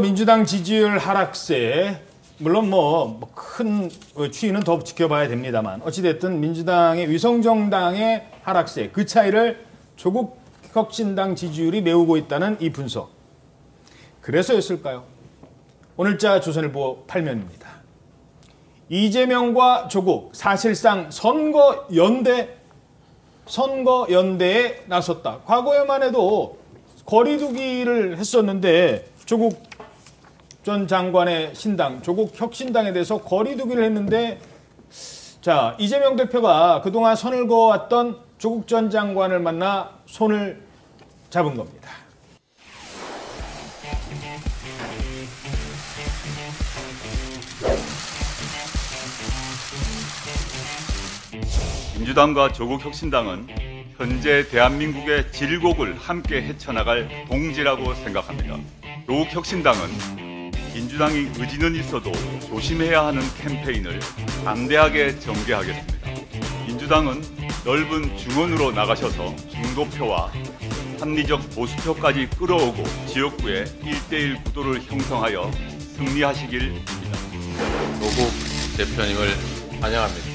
민주당 지지율 하락세, 물론 큰 추이는 더 지켜봐야 됩니다만 어찌됐든 민주당의 위성정당의 하락세, 그 차이를 조국 혁신당 지지율이 메우고 있다는 이 분석. 그래서였을까요? 오늘자 조선일보 8면입니다. 이재명과 조국 사실상 선거연대에 나섰다. 과거에만 해도 거리두기를 했었는데 조국 전 장관의 신당, 조국 혁신당에 대해서 거리두기를 했는데, 자, 이재명 대표가 그동안 선을 그어왔던 조국 전 장관을 만나 손을 잡은 겁니다. 민주당과 조국 혁신당은 현재 대한민국의 질곡을 함께 헤쳐나갈 동지라고 생각합니다. 조국 혁신당은 민주당이 의지는 있어도 조심해야 하는 캠페인을 담대하게 전개하겠습니다. 민주당은 넓은 중원으로 나가셔서 중도표와 합리적 보수표까지 끌어오고 지역구에 1대1 구도를 형성하여 승리하시길 빕니다. 조국 대표님을 환영합니다.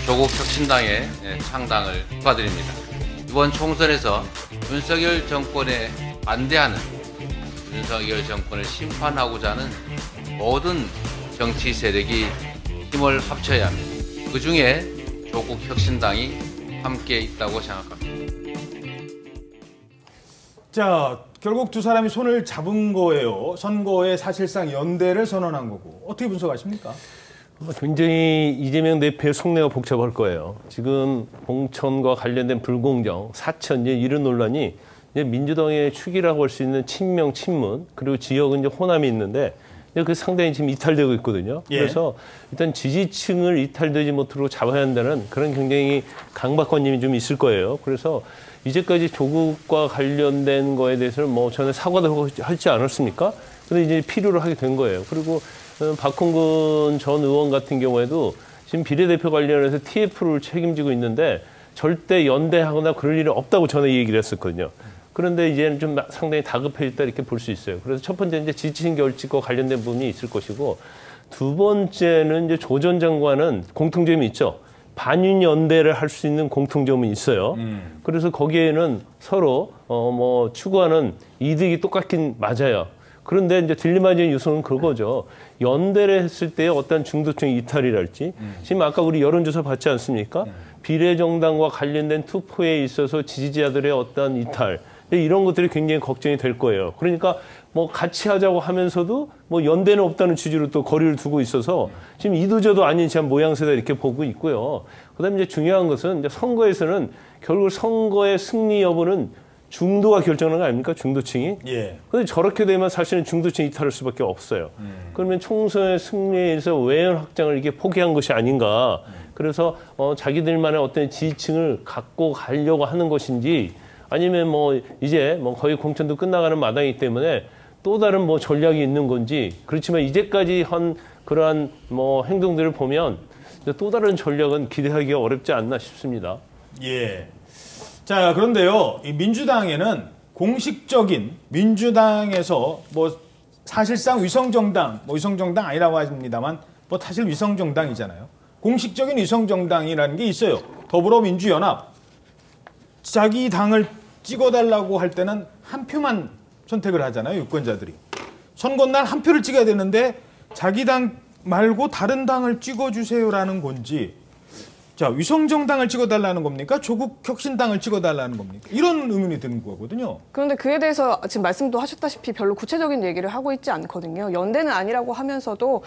조국 혁신당의 창당을 축하드립니다. 이번 총선에서 윤석열 정권에 반대하는, 윤석열 정권을 심판하고자 하는 모든 정치 세력이 힘을 합쳐야 합니다. 그중에 조국 혁신당이 함께 있다고 생각합니다. 자, 결국 두 사람이 손을 잡은 거예요. 선거에 사실상 연대를 선언한 거고. 어떻게 분석하십니까? 굉장히 이재명 대표의 속내가 복잡할 거예요. 지금 공천과 관련된 불공정, 사천, 이런 논란이 이제 민주당의 축이라고 할 수 있는 친명, 친문, 그리고 지역은 이제 호남이 있는데 그 상당히 지금 이탈되고 있거든요. 예. 그래서 일단 지지층을 이탈되지 못하도록 잡아야 한다는 그런 굉장히 강박관념이 좀 있을 거예요. 그래서 이제까지 조국과 관련된 거에 대해서는 전에 사과도 하지 않았습니까? 근데 이제 필요로 하게 된 거예요. 그리고 박홍근 전 의원 같은 경우에도 지금 비례대표 관련해서 TF를 책임지고 있는데 절대 연대하거나 그럴 일은 없다고 전에 얘기를 했었거든요. 그런데 이제는 좀 상당히 다급해졌다 이렇게 볼 수 있어요. 그래서 첫 번째 이제 지지층 결집과 관련된 부분이 있을 것이고, 두 번째는 이제 조 전 장관은 공통점이 있죠. 반윤 연대를 할 수 있는 공통점은 있어요. 그래서 거기에는 서로 추구하는 이득이 똑같긴 맞아요. 그런데 이제 딜레마적인 요소는 그거죠. 연대를 했을 때 어떤 중도층 이탈이랄지, 지금 아까 우리 여론조사 받지 않습니까? 비례정당과 관련된 투표에 있어서 지지자들의 어떤 이탈, 이런 것들이 굉장히 걱정이 될 거예요. 그러니까 같이 하자고 하면서도 연대는 없다는 취지로 또 거리를 두고 있어서 지금 이도저도 아닌 참 모양새다 이렇게 보고 있고요. 그다음에 이제 중요한 것은 이제 선거에서는 결국 선거의 승리 여부는 중도가 결정하는 거 아닙니까? 중도층이. 예. 근데 저렇게 되면 사실은 중도층이 이탈할 수밖에 없어요. 그러면 총선의 승리에서 외연 확장을 이게 포기한 것이 아닌가. 그래서 자기들만의 어떤 지지층을 갖고 가려고 하는 것인지, 아니면 이제 거의 공천도 끝나가는 마당이기 때문에 또 다른 전략이 있는 건지, 그렇지만 이제까지 한 그러한 행동들을 보면 또 다른 전략은 기대하기가 어렵지 않나 싶습니다. 예. 자, 그런데요, 이 민주당에는 공식적인 민주당에서 사실상 위성정당, 위성정당 아니라고 합니다만 사실 위성정당이잖아요. 공식적인 위성정당이라는 게 있어요. 더불어민주연합. 자기 당을 찍어달라고 할 때는 한 표만 선택을 하잖아요, 유권자들이. 선거날 한 표를 찍어야 되는데 자기 당 말고 다른 당을 찍어주세요라는 건지, 자, 위성정당을 찍어달라는 겁니까? 조국 혁신당을 찍어달라는 겁니까? 이런 의문이 드는 거거든요. 그런데 그에 대해서 지금 말씀도 하셨다시피 별로 구체적인 얘기를 하고 있지 않거든요. 연대는 아니라고 하면서도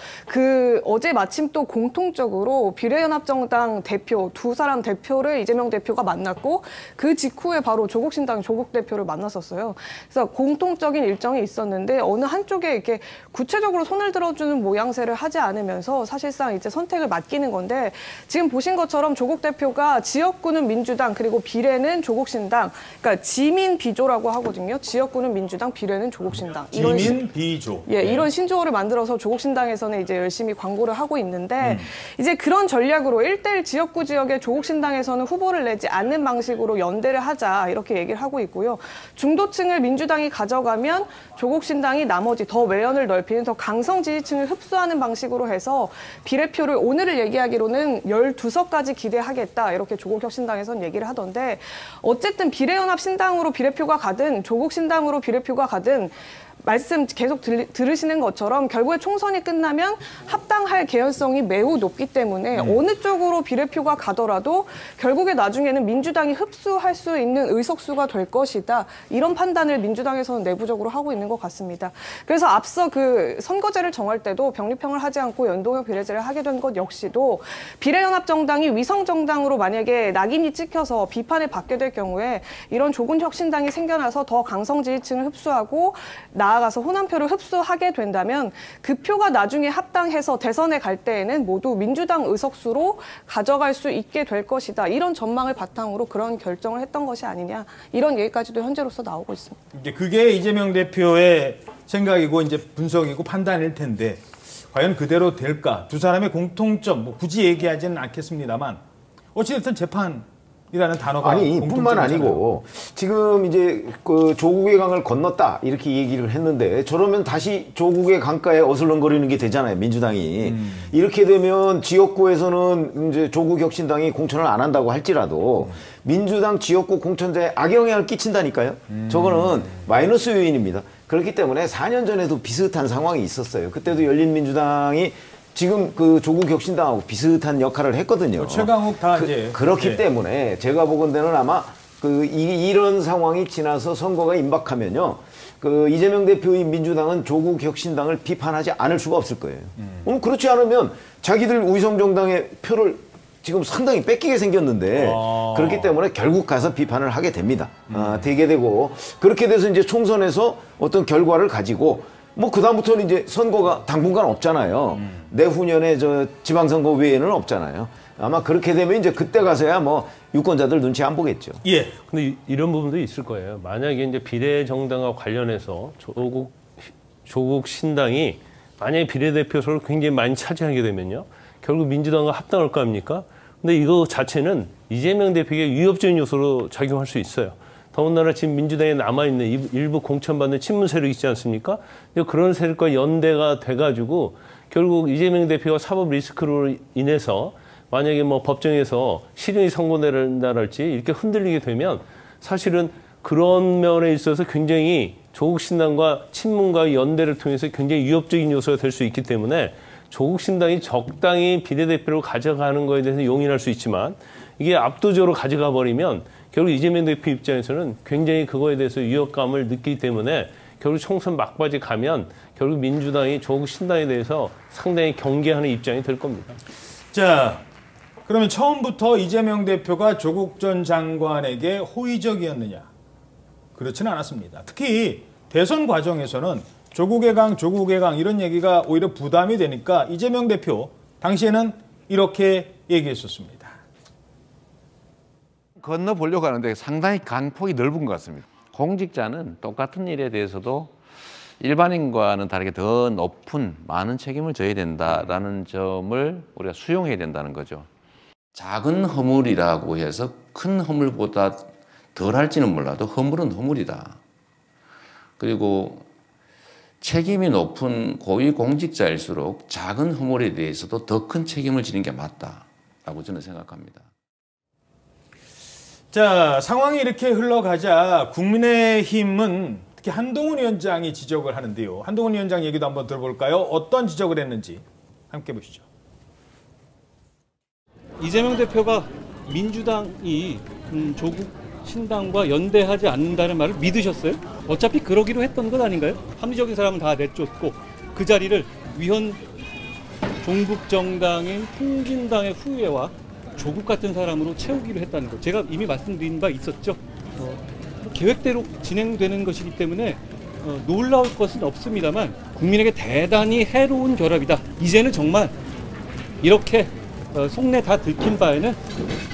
어제 마침 또 공통적으로 비례연합정당 대표, 두 사람 대표를 이재명 대표가 만났고 그 직후에 바로 조국신당 조국 대표를 만났었어요. 그래서 공통적인 일정이 있었는데 어느 한쪽에 이렇게 구체적으로 손을 들어주는 모양새를 하지 않으면서 사실상 이제 선택을 맡기는 건데, 지금 보신 것처럼 것처럼 조국 대표가 지역구는 민주당 그리고 비례는 조국신당, 그러니까 지민 비조라고 하거든요. 지역구는 민주당, 비례는 조국신당. 지민 비조. 예, 이런 신조어를 만들어서 조국신당에서는 이제 열심히 광고를 하고 있는데 이제 그런 전략으로 1대1 지역구 지역에 조국신당에서는 후보를 내지 않는 방식으로 연대를 하자 이렇게 얘기를 하고 있고요. 중도층을 민주당이 가져가면 조국신당이 나머지 더 외연을 넓히는 더 강성 지지층을 흡수하는 방식으로 해서 비례표를 오늘을 얘기하기로는 12석까지 기대하겠다 이렇게 조국혁신당에서는 얘기를 하던데 어쨌든 비례연합신당으로 비례표가 가든 조국신당으로 비례표가 가든 말씀 계속 들으시는 것처럼 결국에 총선이 끝나면 합당할 개연성이 매우 높기 때문에 어느 쪽으로 비례표가 가더라도 결국에 나중에는 민주당이 흡수할 수 있는 의석수가 될 것이다. 이런 판단을 민주당에서는 내부적으로 하고 있는 것 같습니다. 그래서 앞서 그 선거제를 정할 때도 병립형을 하지 않고 연동형 비례제를 하게 된 것 역시도 비례연합정당이 위성정당으로 만약에 낙인이 찍혀서 비판을 받게 될 경우에 이런 조국혁신당이 생겨나서 더 강성 지지층을 흡수하고 나아가서 호남표를 흡수하게 된다면 그 표가 나중에 합당해서 대선에 갈 때에는 모두 민주당 의석수로 가져갈 수 있게 될 것이다. 이런 전망을 바탕으로 그런 결정을 했던 것이 아니냐. 이런 얘기까지도 현재로서 나오고 있습니다. 그게 이재명 대표의 생각이고 이제 분석이고 판단일 텐데 과연 그대로 될까? 두 사람의 공통점 뭐 굳이 얘기하지는 않겠습니다만 어찌됐든 재판이라는 단어가 아니 뿐만 아니고 지금 이제 그 조국의 강을 건넜다 이렇게 얘기를 했는데 저러면 다시 조국의 강가에 어슬렁거리는 게 되잖아요, 민주당이. 이렇게 되면 지역구에서는 이제 조국혁신당이 공천을 안 한다고 할지라도 민주당 지역구 공천자에 악영향을 끼친다니까요. 저거는 마이너스 요인입니다. 그렇기 때문에 4년 전에도 비슷한 상황이 있었어요. 그때도 열린민주당이 지금 그 조국혁신당하고 비슷한 역할을 했거든요. 최강욱 다 이제 그렇기 때문에 제가 보건대는 아마 이런 상황이 지나서 선거가 임박하면요, 그 이재명 대표의 민주당은 조국혁신당을 비판하지 않을 수가 없을 거예요. 그렇지 않으면 자기들 위성정당의 표를 지금 상당히 뺏기게 생겼는데 그렇기 때문에 결국 가서 비판을 하게 됩니다. 되게 되고 그렇게 돼서 이제 총선에서 어떤 결과를 가지고 뭐 그다음부터는 이제 선거가 당분간 없잖아요. 내후년에 저 지방선거 외에는 없잖아요. 아마 그렇게 되면 이제 그때 가서야 뭐 유권자들 눈치 안 보겠죠. 예. 근데 이런 부분도 있을 거예요. 만약에 이제 비례정당과 관련해서 조국 신당이 만약에 비례대표소를 굉장히 많이 차지하게 되면요, 결국 민주당과 합당할 거 아닙니까? 근데 이거 자체는 이재명 대표에게 위협적인 요소로 작용할 수 있어요. 더군다나 지금 민주당에 남아있는 일부 공천받는 친문 세력이 있지 않습니까? 그런 세력과 연대가 돼가지고 결국 이재명 대표가 사법 리스크로 인해서 만약에 뭐 법정에서 실형이 선고된다랄지 이렇게 흔들리게 되면 사실은 그런 면에 있어서 굉장히 조국 신당과 친문과의 연대를 통해서 굉장히 위협적인 요소가 될 수 있기 때문에 조국 신당이 적당히 비례대표를 가져가는 거에 대해서 용인할 수 있지만 이게 압도적으로 가져가 버리면 결국 이재명 대표 입장에서는 굉장히 그거에 대해서 위협감을 느끼기 때문에 결국 총선 막바지 가면 결국 민주당이 조국 신당에 대해서 상당히 경계하는 입장이 될 겁니다. 자, 그러면 처음부터 이재명 대표가 조국 전 장관에게 호의적이었느냐? 그렇지는 않았습니다. 특히 대선 과정에서는 조국의 강 이런 얘기가 오히려 부담이 되니까 이재명 대표 당시에는 이렇게 얘기했었습니다. 건너보려고 하는데 상당히 강폭이 넓은 것 같습니다. 공직자는 똑같은 일에 대해서도 일반인과는 다르게 더 높은 많은 책임을 져야 된다라는 점을 우리가 수용해야 된다는 거죠. 작은 허물이라고 해서 큰 허물보다 덜 할지는 몰라도 허물은 허물이다. 그리고 책임이 높은 고위공직자일수록 작은 허물에 대해서도 더 큰 책임을 지는 게 맞다라고 저는 생각합니다. 자, 상황이 이렇게 흘러가자 국민의힘은 특히 한동훈 위원장이 지적을 하는데요. 한동훈 위원장 얘기도 한번 들어볼까요? 어떤 지적을 했는지 함께 보시죠. 이재명 대표가 민주당이 조국 신당과 연대하지 않는다는 말을 믿으셨어요? 어차피 그러기로 했던 것 아닌가요? 합리적인 사람은 다 내쫓고 그 자리를 위헌 종북정당인 통진당의 후예와 조국 같은 사람으로 채우기로 했다는 거. 제가 이미 말씀드린 바 있었죠. 계획대로 진행되는 것이기 때문에 놀라울 것은 없습니다만 국민에게 대단히 해로운 결합이다. 이제는 정말 이렇게 속내 다 들킨 바에는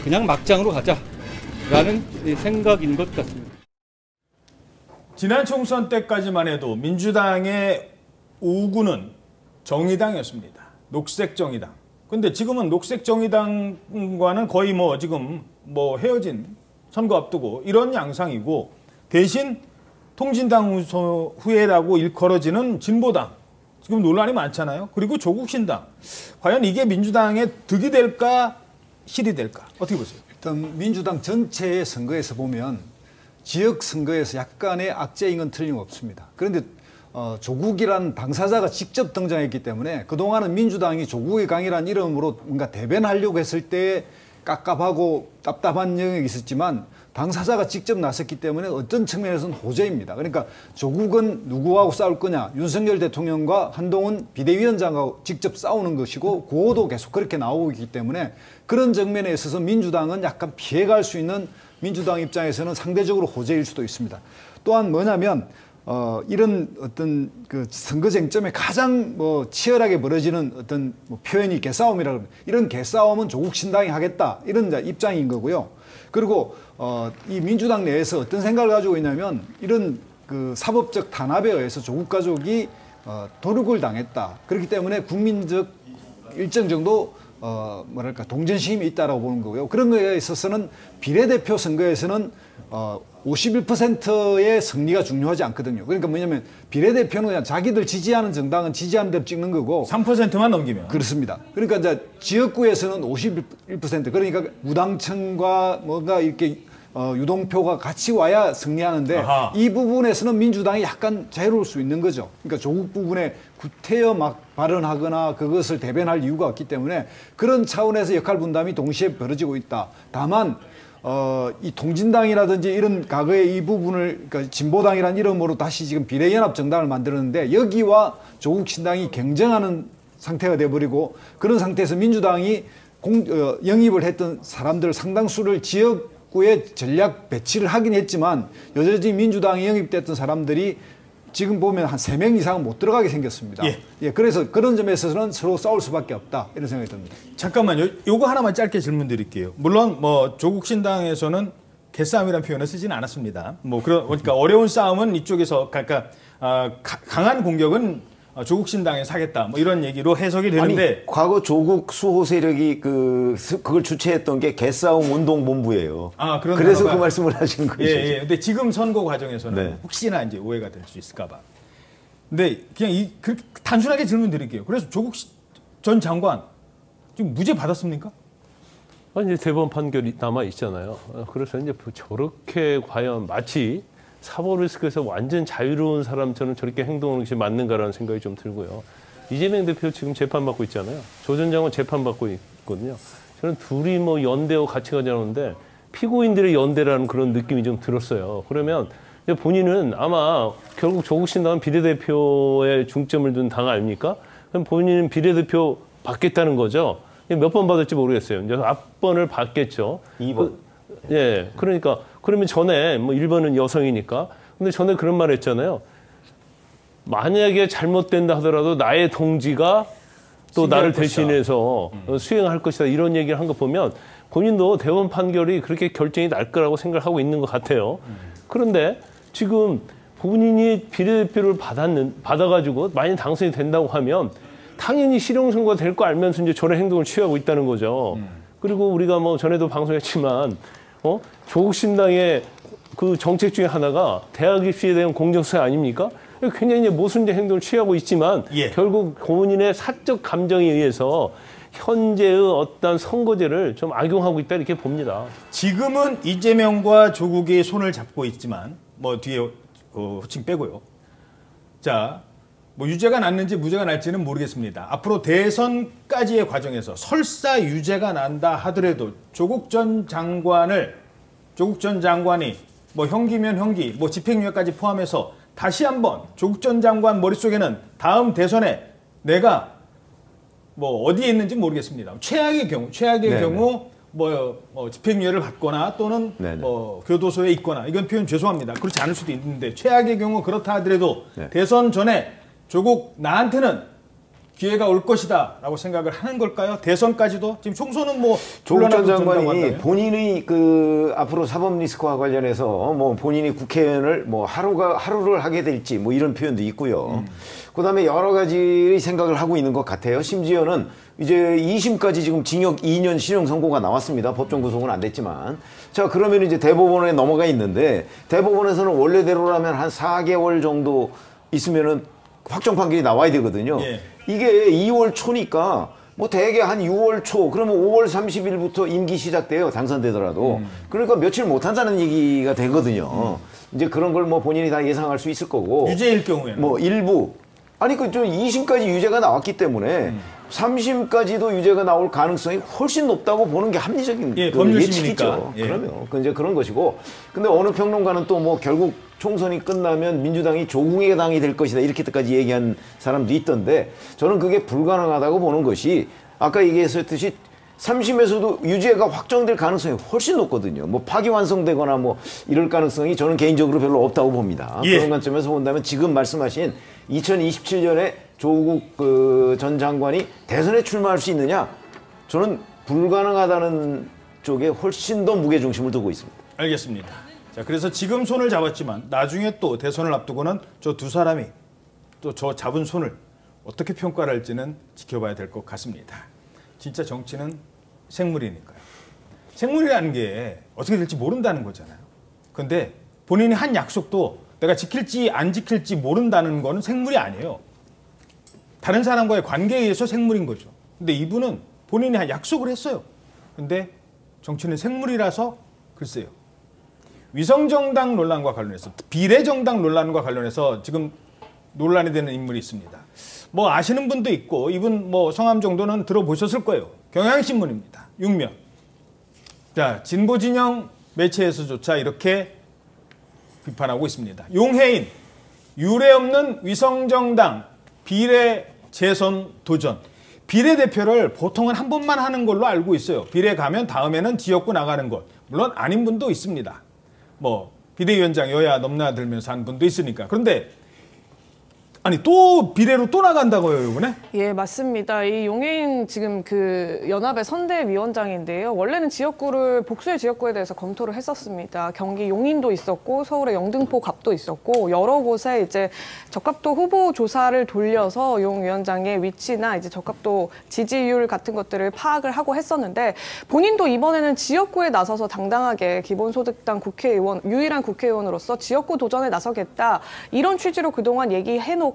그냥 막장으로 가자라는 생각인 것 같습니다. 지난 총선 때까지만 해도 민주당의 우군은 정의당이었습니다. 녹색 정의당. 근데 지금은 녹색 정의당과는 거의 뭐 지금 뭐 헤어진 선거 앞두고 이런 양상이고 대신 통진당 후예라고 일컬어지는 진보당. 지금 논란이 많잖아요. 그리고 조국신당. 과연 이게 민주당의 득이 될까 실이 될까? 어떻게 보세요? 일단 민주당 전체의 선거에서 보면 지역 선거에서 약간의 악재인 건 틀림없습니다. 그런데 조국이란 당사자가 직접 등장했기 때문에 그동안은 민주당이 조국의 강이라는 이름으로 뭔가 대변하려고 했을 때 깝깝하고 답답한 영역이 있었지만 당사자가 직접 나섰기 때문에 어떤 측면에서는 호재입니다. 그러니까 조국은 누구하고 싸울 거냐. 윤석열 대통령과 한동훈 비대위원장하고 직접 싸우는 것이고 구호도 계속 그렇게 나오고 있기 때문에 그런 정면에 있어서 민주당은 약간 피해갈 수 있는 민주당 입장에서는 상대적으로 호재일 수도 있습니다. 또한 뭐냐면 이런 어떤 그 선거 쟁점에 가장 뭐 치열하게 벌어지는 어떤 뭐 표현이 개싸움이라고 합니다. 이런 개싸움은 조국 신당이 하겠다 이런 입장인 거고요. 그리고 이 민주당 내에서 어떤 생각을 가지고 있냐면 이런 그 사법적 탄압에 의해서 조국 가족이 도륙을 당했다. 그렇기 때문에 국민적 일정 정도 뭐랄까 동전심이 있다라고 보는 거고요. 그런 거에 있어서는 비례대표 선거에서는 51%의 승리가 중요하지 않거든요. 그러니까 뭐냐면 비례대표는 그냥 자기들 지지하는 정당은 지지하는 대로 찍는 거고 3%만 넘기면 그렇습니다. 그러니까 이제 지역구에서는 51% 그러니까 무당층과 뭔가 이렇게 유동표가 같이 와야 승리하는데 아하. 이 부분에서는 민주당이 약간 자유로울 수 있는 거죠. 그러니까 조국 부분에 구태여 막 발언하거나 그것을 대변할 이유가 없기 때문에 그런 차원에서 역할 분담이 동시에 벌어지고 있다. 다만 이 통진당이라든지 이런 과거의 이 부분을 그러니까 진보당이라는 이름으로 다시 지금 비례연합 정당을 만들었는데 여기와 조국 신당이 경쟁하는 상태가 돼버리고 그런 상태에서 민주당이 영입을 했던 사람들 상당수를 지역구에 전략 배치를 하긴 했지만 여전히 민주당이 영입됐던 사람들이 지금 보면 한 3명 이상은 못 들어가게 생겼습니다. 예, 그래서 그런 점에서는 서로 싸울 수밖에 없다 이런 생각이 듭니다. 잠깐만요. 요거 하나만 짧게 질문 드릴게요. 물론 뭐 조국 신당에서는 개싸움이라는 표현을 쓰지는 않았습니다. 뭐 그러니까 어려운 싸움은 이쪽에서 그러니까 강한 공격은 조국 신당에 사겠다. 뭐 이런 얘기로 해석이 되는데 아니, 과거 조국 수호 세력이 그걸 주최했던 게 개싸움 운동 본부예요. 그래서 그 말씀을 하시는 거죠. 예. 근데 지금 선거 과정에서는 혹시나 이제 오해가 될 수 있을까 봐. 근데 그냥 그렇게 단순하게 질문 드릴게요. 그래서 조국 전 장관 지금 무죄 받았습니까? 이제 대법원 판결이 남아 있잖아요. 그래서 이제 저렇게 과연 마치 사법리스크에서 완전 자유로운 사람처럼 저렇게 행동하는 것이 맞는가라는 생각이 좀 들고요. 이재명 대표 지금 재판받고 있잖아요. 조 전 장관 재판받고 있거든요. 저는 둘이 뭐 연대하고 같이 가자는데 피고인들의 연대라는 그런 느낌이 좀 들었어요. 그러면 본인은 아마 결국 조국 신당은 비례대표에 중점을 둔 당 아닙니까? 그럼 본인은 비례대표 받겠다는 거죠. 몇 번 받을지 모르겠어요. 이제 앞번을 받겠죠. 2번. 예, 그러니까 그러면 전에 뭐 1번은 여성이니까 근데 전에 그런 말 했잖아요. 만약에 잘못된다 하더라도 나의 동지가 또 나를 대신해서 수행할 것이다 이런 얘기를 한 거 보면 본인도 대법원 판결이 그렇게 결정이 날 거라고 생각하고 있는 것 같아요. 그런데 지금 본인이 비례대표를 받아가지고 만약 당선이 된다고 하면 당연히 실형선고가 될 거 알면서 이제 저런 행동을 취하고 있다는 거죠. 그리고 우리가 뭐 전에도 방송했지만 조국 신당의 그 정책 중에 하나가 대학 입시에 대한 공정성 아닙니까? 굉장히 모순된 행동을 취하고 있지만 결국 본인의 사적 감정에 의해서 현재의 어떤 선거제를 좀 악용하고 있다 이렇게 봅니다. 지금은 이재명과 조국이 손을 잡고 있지만 뭐 뒤에 호칭 빼고요. 자, 뭐 유죄가 났는지 무죄가 날지는 모르겠습니다. 앞으로 대선까지의 과정에서 설사 유죄가 난다 하더라도 조국 전 장관이 뭐 형기면 형기, 뭐 집행유예까지 포함해서 다시 한번 조국 전 장관 머릿속에는 다음 대선에 내가 뭐 어디에 있는지 모르겠습니다. 최악의 경우 뭐 집행유예를 받거나 또는 뭐 교도소에 있거나 이건 표현 죄송합니다. 그렇지 않을 수도 있는데 최악의 경우 그렇다 하더라도 대선 전에 조국 나한테는 기회가 올 것이다라고 생각을 하는 걸까요? 대선까지도 지금 총선은 뭐 조국 전 장관이 한다면. 본인의 그 앞으로 사법 리스크와 관련해서 뭐 본인이 국회의원을 뭐 하루를 하게 될지 뭐 이런 표현도 있고요. 그다음에 여러 가지 생각을 하고 있는 것 같아요. 심지어는 이제 2심까지 지금 징역 2년 실형 선고가 나왔습니다. 법정 구속은 안 됐지만. 자, 그러면 이제 대법원에 넘어가 있는데 대법원에서는 원래대로라면 한 4개월 정도 있으면은 확정 판결이 나와야 되거든요. 예. 이게 2월 초니까 뭐 대개 한 6월 초 그러면 5월 30일부터 임기 시작돼요. 당선되더라도. 그러니까 며칠 못 한다는 얘기가 되거든요. 이제 그런 걸 뭐 본인이 다 예상할 수 있을 거고. 유죄일 경우에는 뭐 일부 아니 그 좀 2심까지 유죄가 나왔기 때문에 3심까지도 유죄가 나올 가능성이 훨씬 높다고 보는 게 합리적인 예측이죠. 예. 그러면 그 이제 그런 것이고. 근데 어느 평론가는 또 뭐 결국 총선이 끝나면 민주당이 조국의 당이 될 것이다 이렇게까지 얘기한 사람도 있던데 저는 그게 불가능하다고 보는 것이 아까 얘기했듯이 3심에서도 유죄가 확정될 가능성이 훨씬 높거든요. 뭐 파기환송되거나 뭐 이럴 가능성이 저는 개인적으로 별로 없다고 봅니다. 예. 그런 관점에서 본다면 지금 말씀하신 2027년에 조국 전 장관이 대선에 출마할 수 있느냐? 저는 불가능하다는 쪽에 훨씬 더 무게중심을 두고 있습니다. 알겠습니다. 자, 그래서 지금 손을 잡았지만 나중에 또 대선을 앞두고는 저 두 사람이 또 저 잡은 손을 어떻게 평가를 할지는 지켜봐야 될 것 같습니다. 진짜 정치는 생물이니까요. 생물이라는 게 어떻게 될지 모른다는 거잖아요. 근데 본인이 한 약속도 내가 지킬지 안 지킬지 모른다는 거는 생물이 아니에요. 다른 사람과의 관계에 의해서 생물인 거죠. 근데 이분은 본인이 한 약속을 했어요. 근데 정치는 생물이라서 글쎄요. 위성정당 논란과 관련해서 비례정당 논란과 관련해서 지금 논란이 되는 인물이 있습니다. 뭐 아시는 분도 있고 이분 뭐 성함 정도는 들어보셨을 거예요. 경향신문입니다. 육면. 자, 진보 진영 매체에서조차 이렇게 비판하고 있습니다. 용해인 유례 없는 위성정당 비례 재선 도전. 비례대표를 보통은 한 번만 하는 걸로 알고 있어요. 비례 가면 다음에는 지역구 나가는 것. 물론 아닌 분도 있습니다. 뭐 비대위원장 여야 넘나들면서 한 분도 있으니까. 그런데 아니 또 비례로 또 나간다고요 이번에? 예, 맞습니다. 이 용해인 지금 그 연합의 선대위원장인데요. 원래는 지역구를 복수의 지역구에 대해서 검토를 했었습니다. 경기 용인도 있었고 서울의 영등포 갑도 있었고 여러 곳에 이제 적합도 후보 조사를 돌려서 용 위원장의 위치나 이제 적합도 지지율 같은 것들을 파악을 하고 했었는데 본인도 이번에는 지역구에 나서서 당당하게 기본소득당 국회의원 유일한 국회의원으로서 지역구 도전에 나서겠다 이런 취지로 그동안 얘기해놓고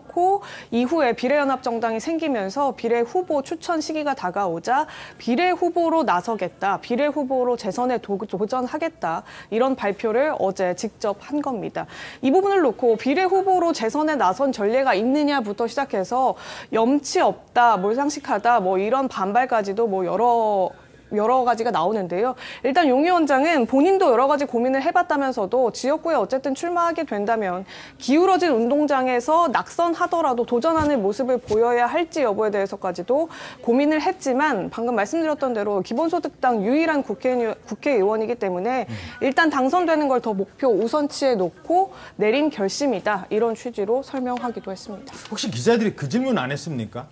이후에 비례연합정당이 생기면서 비례 후보 추천 시기가 다가오자 비례 후보로 나서겠다, 비례 후보로 재선에 도전하겠다 이런 발표를 어제 직접 한 겁니다. 이 부분을 놓고 비례 후보로 재선에 나선 전례가 있느냐부터 시작해서 염치 없다, 몰상식하다 뭐 이런 반발까지도 뭐 여러 가지가 나오는데요. 일단 용 위원장은 본인도 여러 가지 고민을 해봤다면서도 지역구에 어쨌든 출마하게 된다면 기울어진 운동장에서 낙선하더라도 도전하는 모습을 보여야 할지 여부에 대해서까지도 고민을 했지만 방금 말씀드렸던 대로 기본소득당 유일한 국회의원이기 때문에 일단 당선되는 걸 더 목표 우선치에 놓고 내린 결심이다. 이런 취지로 설명하기도 했습니다. 혹시 기자들이 그 질문 안 했습니까?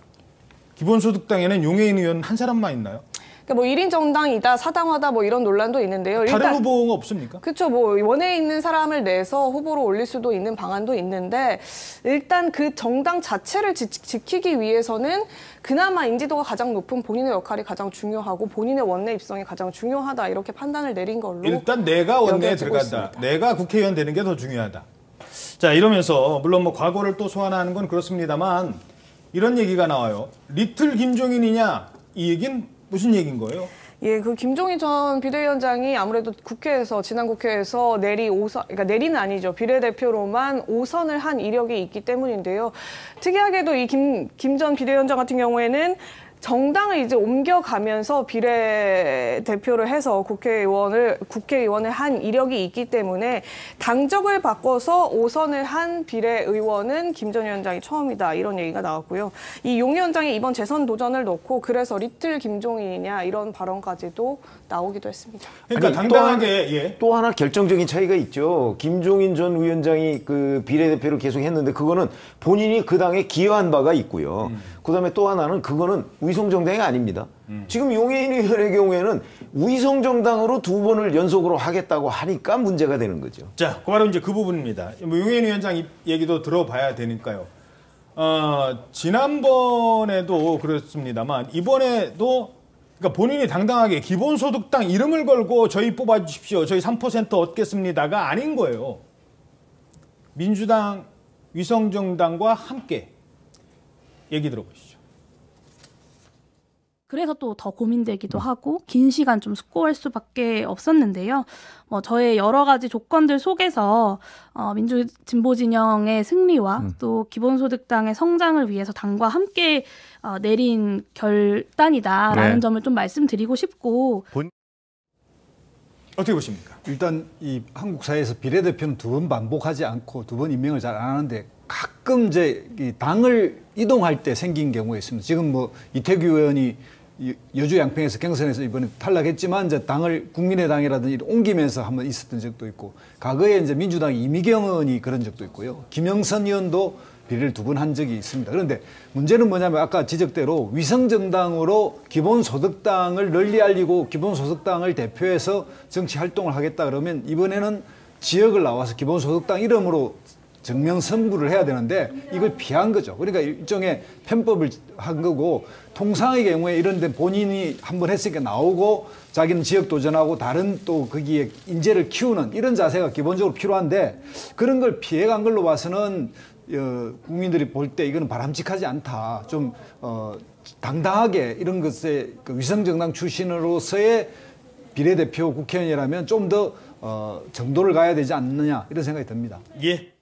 기본소득당에는 용해인 의원 한 사람만 있나요? 뭐 1인 정당이다, 사당화다 뭐 이런 논란도 있는데요. 다른 후보가 없습니까? 그렇죠. 뭐 원외에 있는 사람을 내서 후보로 올릴 수도 있는 방안도 있는데 일단 그 정당 자체를 지키기 위해서는 그나마 인지도가 가장 높은 본인의 역할이 가장 중요하고 본인의 원내 입성이 가장 중요하다 이렇게 판단을 내린 걸로 일단 내가 원내에 들어간다. 있습니다. 내가 국회의원 되는 게 더 중요하다. 자, 이러면서 물론 뭐 과거를 또 소환하는 건 그렇습니다만 이런 얘기가 나와요. 리틀 김종인이냐 이 얘기는 무슨 얘기인 거예요? 예, 그 김종인 전 비대위원장이 아무래도 국회에서 지난 국회에서 그러니까 내리는 아니죠. 비례대표로만 5선을 한 이력이 있기 때문인데요. 특이하게도 이 김 전 비대위원장 같은 경우에는 정당을 이제 옮겨가면서 비례대표를 해서 국회의원을 한 이력이 있기 때문에 당적을 바꿔서 5선을 한 비례의원은 김 전 위원장이 처음이다. 이런 얘기가 나왔고요. 이 용 위원장이 이번 재선 도전을 놓고 그래서 리틀 김종인이냐 이런 발언까지도 나오기도 했습니다. 그러니까 아니, 당당하게 또 하나 결정적인 차이가 있죠. 김종인 전 위원장이 그 비례대표를 계속 했는데 그거는 본인이 그 당에 기여한 바가 있고요. 그다음에 또 하나는 그거는 위성정당이 아닙니다. 지금 용해인 의원의 경우에는 위성정당으로 2번을 연속으로 하겠다고 하니까 문제가 되는 거죠. 자, 바로 이제 그 부분입니다. 뭐 용해인 위원장 얘기도 들어봐야 되니까요. 지난번에도 그렇습니다만 이번에도 그러니까 본인이 당당하게 기본소득당 이름을 걸고 저희 뽑아주십시오. 저희 3% 얻겠습니다가 아닌 거예요. 민주당, 위성정당과 함께 얘기 들어보시죠. 그래서 또 더 고민되기도 하고 긴 시간 좀 숙고할 수밖에 없었는데요. 저의 여러 가지 조건들 속에서 민주 진보 진영의 승리와 또 기본소득당의 성장을 위해서 당과 함께 내린 결단이다라는 점을 좀 말씀드리고 싶고. 어떻게 보십니까? 일단 이 한국 사회에서 비례대표는 2번 반복하지 않고 2번 임명을 잘 안 하는데 가끔 이제 이 당을 이동할 때 생긴 경우가 있습니다. 지금 뭐 이태규 의원이 여주 양평에서 경선에서 이번에 탈락했지만 이제 당을 국민의당이라든지 옮기면서 한번 있었던 적도 있고, 과거에 이제 민주당 이미경 의원이 그런 적도 있고요. 김영선 의원도 비례를 2번 한 적이 있습니다. 그런데 문제는 뭐냐면 아까 지적대로 위성정당으로 기본소득당을 널리 알리고 기본소득당을 대표해서 정치 활동을 하겠다 그러면 이번에는 지역을 나와서 기본소득당 이름으로 정명 선부를 해야 되는데 이걸 피한 거죠. 그러니까 일종의 편법을 한 거고, 통상의 경우에 이런 데 본인이 한번 했으니까 나오고 자기는 지역 도전하고 다른 또 거기에 인재를 키우는 이런 자세가 기본적으로 필요한데 그런 걸 피해간 걸로 봐서는 국민들이 볼 때 이거는 바람직하지 않다. 좀 당당하게 이런 것에 그 위성정당 출신으로서의 비례대표 국회의원이라면 좀 더 정도를 가야 되지 않느냐 이런 생각이 듭니다. 예.